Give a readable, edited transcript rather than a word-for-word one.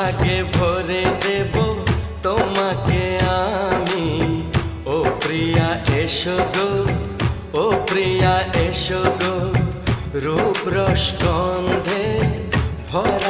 সোহাগে ভরে দেব তোমাকে আমি। ও প্রিয়া এসো গো, ও প্রিয়া এসো গো, রূপ রস গন্ধে ভরা